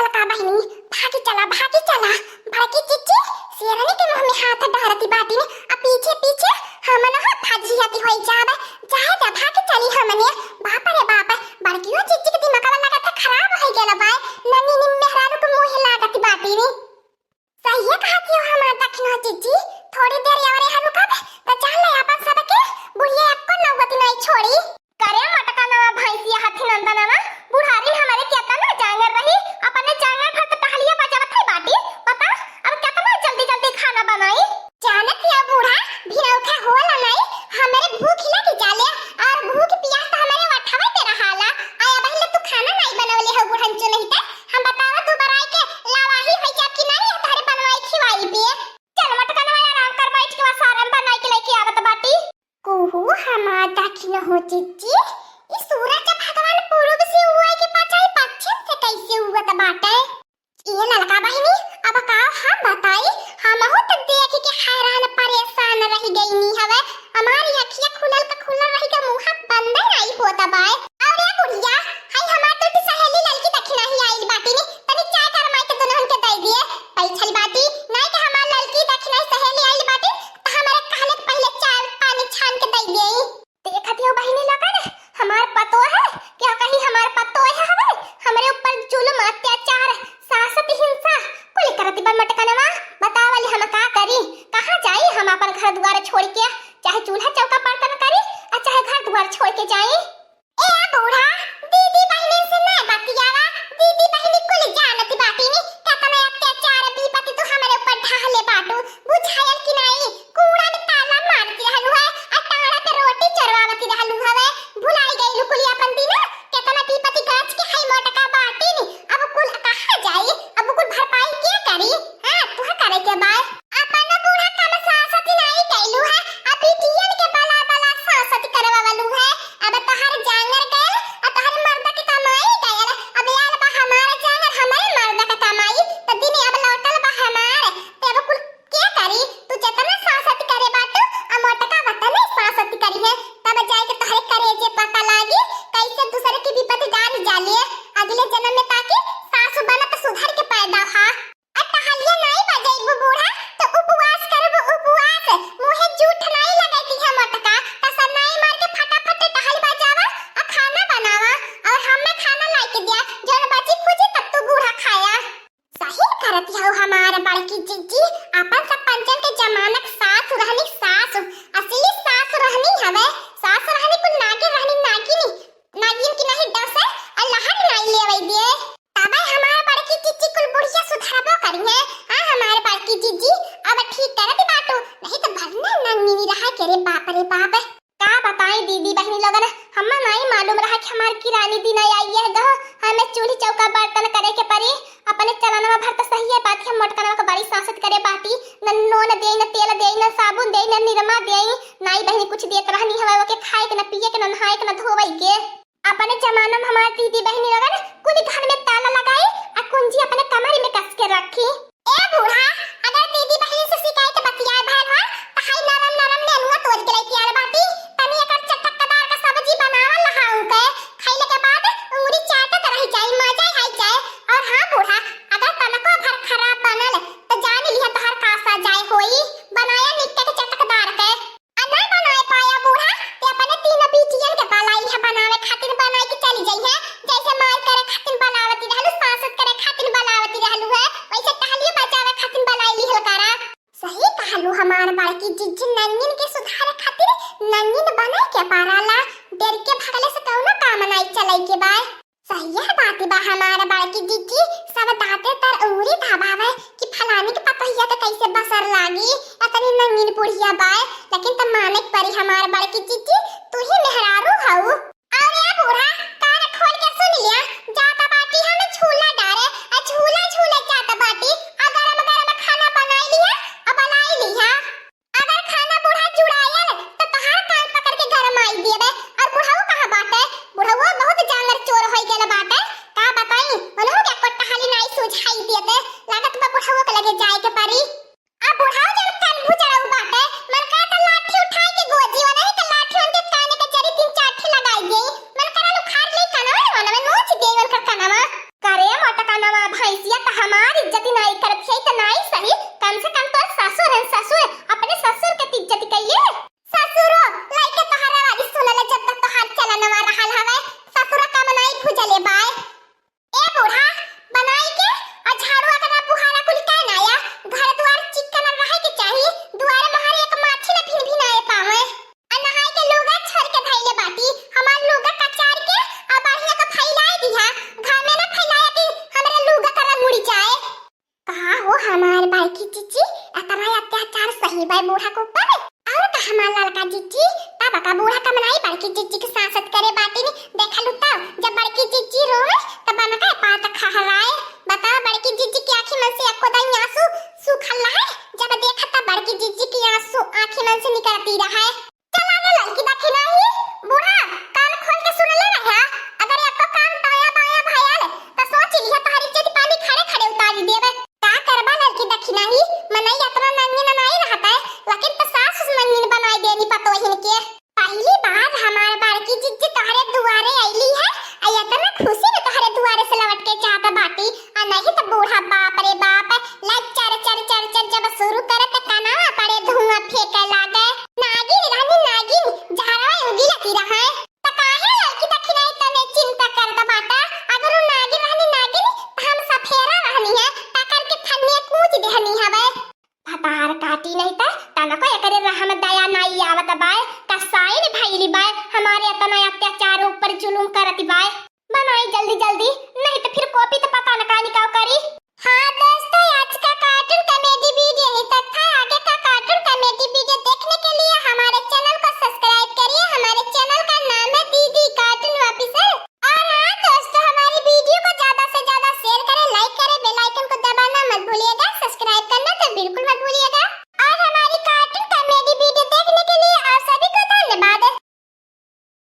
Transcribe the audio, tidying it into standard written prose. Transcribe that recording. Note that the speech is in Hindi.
ललका बहिनी भागी चला बड़की चिच्ची शेरनी के मुंह में हाथ डालती बाटी ने आ पीछे पीछे हमन हो भाजी जाती होई जाबे चाहे ता भागी चली हमने बाप रे बाप बड़कीयो चिच्ची के दिमाग वाला लगा था खराब हो गेल बाय नन्नी नि मेहरारू के मुंह लागती बाटी ने सही है कहती हो हमार दक्षिणा चिच्ची थोड़ी देर और यहाँ रुका तो चल ले अपन सबके बुढ़िया को नौबत नहीं छोड़ी करे मटका नवा भैंसिया हाथी नंदनवा बुढ़ारी हमारे केतना ना जांगर रही अपने जांगर भर टहलिया बजावत है बाटी पता अब केतना जल्दी जल्दी खाना बनाई जानत या बूढ़ा भिनौखा होला नहीं हमारे भूख लगी जाले और भूख प्यास तो हमारे वठावे पे रहाला आया पहले तू खाना नहीं बनवले हो बुढ़न चो नहीं त हम बतावा तू बराई के लावाही होई जा कि नहीं तारे बनवाई खिवाई पे चल मटका नवा आराम कर बैठ के सारन बनाई के लेके आवत बाटी कोहू हमार दक्षिण हो चिच्ची इस सूरज भगवान पूर्व से हुआ के पचाई पश्चिम से कैसे हुआ त बाटे ये ललका बहिनी अब का हम बताई हम हो त देख के हैरान परेशान रह गई नी हवे हमारी अखियां खुलल का खुलल रही का मुंह बंद नहीं होता बाय और ये बुढ़िया हाय हमार तो सहेली ललकी दक्षिणा ही आई बाटी ने तनी चाय कर माई के दुल्हन के दे दिए पैछल बाटी नहीं कि हमार ललकी दक्षिणा सहेली आई बाटी त हमारे कहले पहले चाय पानी छान के दे गई देखत हो बहिनी लगन हमार पतो है क्या कहीं हमार पतो है हवे हमरे ऊपर जुल्म अत्याचार सासत हिंसा कुल करती बन मटकनवा बतावली हम का करी कहां जाई हम अपन घर द्वार छोड़ के चाहे चूल्हा चौका बर्तन करी और चाहे घर द्वार छोड़ के जाई ए बूढ़ा दीदी बहिनी से ना बतियावा दीदी बहिनी कुल जानती बाटी नी कतना अत्याचार विपत्ति तो हमरे ऊपर ढाले बाटू बुझायल कि नहीं कूड़ा में ताला मारती रहलू है और टाड़ा पे रोटी चरवावती रहलू हवे भुलाई गईलू कुल अपन दिन केतना विपत्ति गाछ के हाई मोटका बाटी नी अब कुल कहां जाई अब कुल भरपाई के करी हां तू करे के बाय अपन बूढ़ा कम सासती नहीं कैलू है अभी टियन के बला बला सासती करवावलू है अब तोहर जांगर गए और तोहर मर्द के कमाई गए अब यार बा हमारे जांगर हमारे मर्द का कमाई तो दिन अब लौटल बा हमारे ते अब कुल के करी तू जतना सासती करे बाटू आ मोटका वतन सासती करी है तब जाए के तोहरे करेजे पता लागी कैसे दूसरे की विपत्ति जान जाले अगले जन्म में ताकि सासु बनत सुधर के पैदा हा अटहलिया नहीं बजाई बूढ़ा तो उपवास करब उपवास मुहे झूठ नहीं लगाती है मोटका तसा नहीं मार के फटाफट टहल बजावा और खाना बनावा और हमें खाना ला के दिया जौन बची खुजी तब तो बूढ़ा खाया सही करत हो हमारे बड़की चिच्ची अपन सब पंचन के जमानक सास रहनी सास असली सास रहनी हवे सास रहनी कुल नागिन रहनी नागिन की नहीं डर से अल्लाह नहीं लेवे दे तबे हमारे बड़की चिच्ची कुल बुढ़िया सुधारबो करी है हां हमारे बड़की चिच्ची अब ठीक करत बाटू नहीं तो भरना नंगी नहीं रहा के रे बाप का बताई दीदी बहनी लोगन हम्मा नहीं मालूम रहा कि हमार किरानी दिन आई है दो हमें चूल्ही चौका बर्तन करे के पड़ी अपने चलनवा भर तो सही है बात है मोटकनवा के बड़ी सांसत करे बाटी न नून दे न तेल दे न साबुन दे न निरमा दे नहीं बहनी कुछ देत रहनी हवा के खाए के न पिए के न नहाए के न धोवई के अपने जमाना में हमार दीदी बहनी लोगन कुल घर में ताला लगाई और कुंजी अपने कमर में कस के रखी ए बूढ़ा अगर दीदी बहनी से शिकायत बतियाए भर हो तो हाय नरम नरम नेनुआ तोड़ के लेके आ बाटी तनी एकर चटकदार का सब्जी बनावल लहाऊ के खाइले के बाद उंगली चाटत रही जाई मजा आई जाए और हां बूढ़ा अगर तनको भर खराब बनल तो जान लिया तोहर कासा जाए होई बनाया नित्ते के चटकदार के नहीं बनाए पाया बूढ़ा ते अपने तीन बीचियन के बलाई है बनावे खातिर बनाई के चली जाई है जैसे मार करे खातिर बनावती रहलू सांसत करे खातिर बनावती रहलू है वैसे टहलिए बचावे खातिर बनाई लिहल करा सही कहलू हमार बड़की चिच्ची नंगिन के सुधार खातिर नंगिन बनाई के पाराला डर के भागले से कौनो काम नहीं चलाई के बाय सही है बात बा हमार बड़की चिच्ची सब दाते तर उंगली दबावे कि फलाने के पतहिया तो कैसे बसर लागी अतनी नंगिन पुड़िया बाय लेकिन त माने परी हमार बड़की चिच्ची तू ही मेहरारू हऊ और ये बूढ़ा कान खोल के सुन लिया जाता बाटी हमें झूला डारे आ झूला झूले जाता बाटी अगर गरम खाना बनाई लिया अब बनाई लिया अगर खाना बूढ़ा जुड़ायल तो तोहार कान पकड़ के गरमाई देबे और बुढ़ाऊ कहां बाटे बुढ़ाऊ बहुत जांगर चोर होई गेल बाटे का बताई उन्हों के कोटहाली नहीं सुझाई देते लागत बा बुढ़ाऊ के लगे जाए के परी आ बुढ़ाऊ जब कान भुजराऊ बाटे मन का त लाठी उठाई के गोजी वाला है त लाठी उनके कान के जरी तीन चाठी लगाई गई मन करा लुखार ले कनवा मन में नोच दे मन का कनवा करे मोटा कनवा भाई भैंसिया तो हमारी इज्जत नहीं करत है तो नहीं सही, कम से कम तो ससुर है, ससुर अपने ससुर के इज्जत कहिए। ससुरो लाइके तोहरा वाली सुनले जब तक तो हाथ चलाना रहल हवे, ससुरा का मनाई भुजले बाय ए बूढ़ा बनाई के और झाड़ू अगर बुहारा कुल का ना आया, घर द्वार चिकन रहे के चाहिए, द्वार बाहर एक माछी ना फिर भी ना आए पावे, आ नहाई के लोगा छोड़ के धइले बाटी, हमार लोगा कचार के आ बढ़िया का फैलाई दिया, घर में ना फैलाया कि हमरा लोगा का मुड़ी जाए। कहा हो हमार भाई की चीची अतना अत्याचार सही बाय बूढ़ा को ऊपर और का हमार लड़का जीजी तब का बूढ़ा का मनाई बड़की जीजी के सांसत करे बाटी ने देखा लुता जब बड़की जीजी रोवे तब बना का पात खहराए, बता बड़की जीजी की आंखी में से एको दाई आंसू सूखल रहा है, जब देखा तब बड़की जीजी की आंसू आंखी में से निकलती रहा है। चला ना लड़की देखी नहीं बूढ़ा कान खोल के सुन ले रहा, अगर एको कान ताया बाया भायाल तो सोच लिया तुम्हारी इज्जत पानी खड़े खड़े उतार देबे, का करबा लड़की देखी नहीं मनई इतना नन्ही ना नहीं रहता है, लेकिन तो सास नन्ही बनाई देनी पतो हिन के। पहली बार हमार बड़की जीजी तोहरे दुआरे आईली है, आया तो मैं खुशी में तोहरे दुआरे से लौट के जाता बाटी, आ नहीं तो बूढ़ा बाप रे बाप लाइक चर चर चर चर जब शुरू करे तो काना पड़े धुआं फेंके लागे, नागिन रानी नागिन झाड़ा उगी लगी रहा है, तो काहे लड़की देखी नहीं तने चिंता कर द बाटा, अगर वो नागिन रानी नागिन तो हम सफेरा रहनी है, पकड़ के फन्ने कूच देहनी हवे, फटार काटी नहीं तो तना को एकरे रहमत दया नहीं आवत बाय, कसाई ने भइली बाय, हमारे इतना अत्याचार ऊपर जुलूम करत बाय, बनाई जल्दी जल्दी